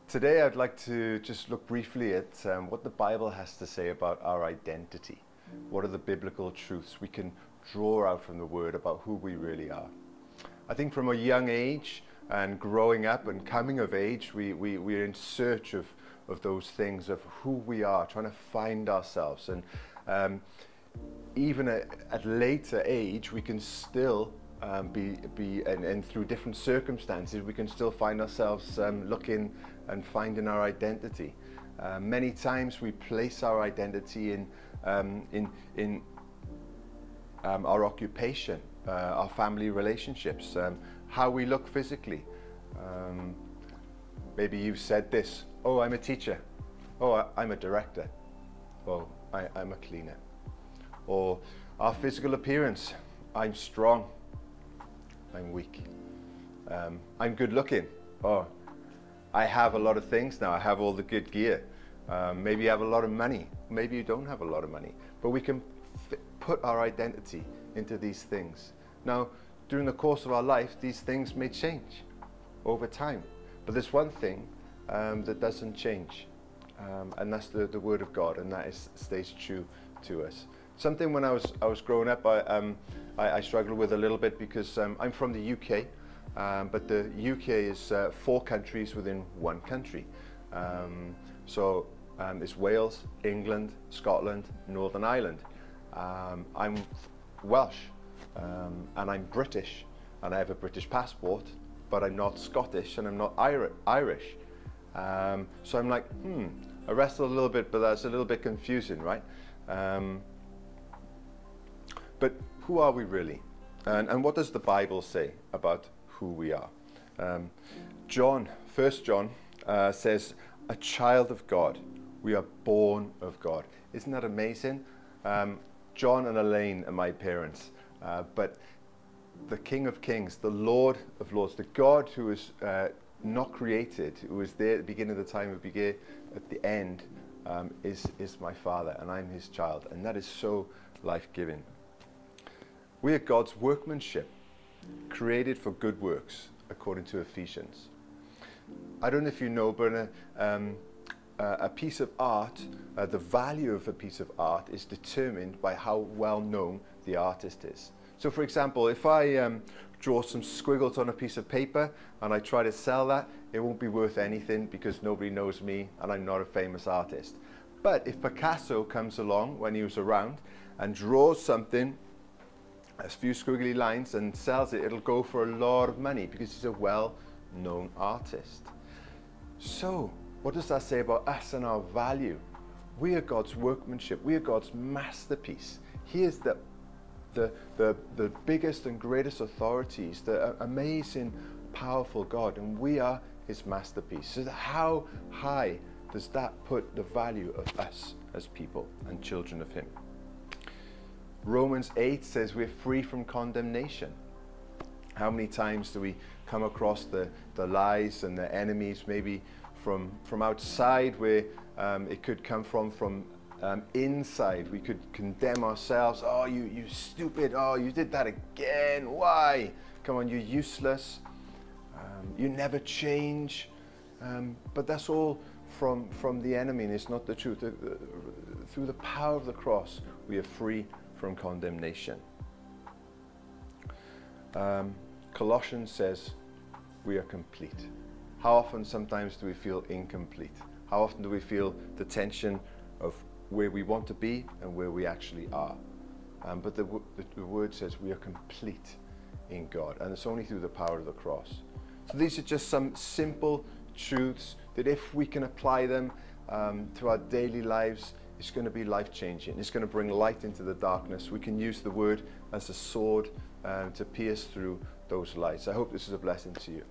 Today I'd like to just look briefly at what the Bible has to say about our identity. What are the biblical truths we can draw out from the Word about who we really are? I think from a young age and growing up and coming of age, we're in search of those things, of who we are, trying to find ourselves. And even at later age, we can still and through different circumstances, we can still find ourselves looking and finding our identity. Many times we place our identity in our occupation, our family relationships, how we look physically. Maybe you've said this: "Oh, I'm a teacher." "Oh, I'm a director." "Oh, I'm a cleaner." Or our physical appearance: "I'm strong." "I'm weak." "I'm good looking." "Oh, I have a lot of things now. I have all the good gear." Maybe you have a lot of money. Maybe you don't have a lot of money. But we can put our identity into these things. Now, during the course of our life, these things may change over time. But there's one thing that doesn't change, and that's the Word of God, and that stays true to us. Something when I was growing up, I struggled with a little bit because I'm from the UK, but the UK is 4 countries within one country. So it's Wales, England, Scotland, Northern Ireland. I'm Welsh, and I'm British, and I have a British passport, but I'm not Scottish and I'm not Irish. So I'm like, I wrestle a little bit, but that's a little bit confusing, right? But who are we really? And what does the Bible say about who we are? 1 John says, "A child of God, we are born of God." Isn't that amazing? John and Elaine are my parents, but the King of Kings, the Lord of Lords, the God who is not created, who was there at the beginning of the time, at the end, is my Father, and I'm his child, and that is so life-giving. We are God's workmanship, created for good works, according to Ephesians. I don't know if you know, but a piece of art, the value of a piece of art is determined by how well known the artist is. So for example, if I draw some squiggles on a piece of paper and I try to sell that, it won't be worth anything because nobody knows me and I'm not a famous artist. But if Picasso comes along when he was around and draws something, a few squiggly lines, and sells it, it'll go for a lot of money because he's a well-known artist. So what does that say about us and our value? We are God's workmanship. We are God's masterpiece. He is the biggest and greatest authorities, the amazing, powerful God, and we are his masterpiece. So how high does that put the value of us as people and children of him? Romans 8 says we're free from condemnation. How many times do we come across the lies and the enemies, maybe from outside, where it could come from inside? We could condemn ourselves. "Oh, you stupid. Oh, you did that again. Why? Come on, you're useless. You never change." But that's all from the enemy, and it's not the truth. Through the power of the cross, we are free from condemnation. Colossians says we are complete. How often sometimes do we feel incomplete? How often do we feel the tension of where we want to be and where we actually are? But the word says we are complete in God, and it's only through the power of the cross. So these are just some simple truths that if we can apply them to our daily lives, it's going to be life-changing. It's going to bring light into the darkness. We can use the word as a sword to pierce through those lights. I hope this is a blessing to you.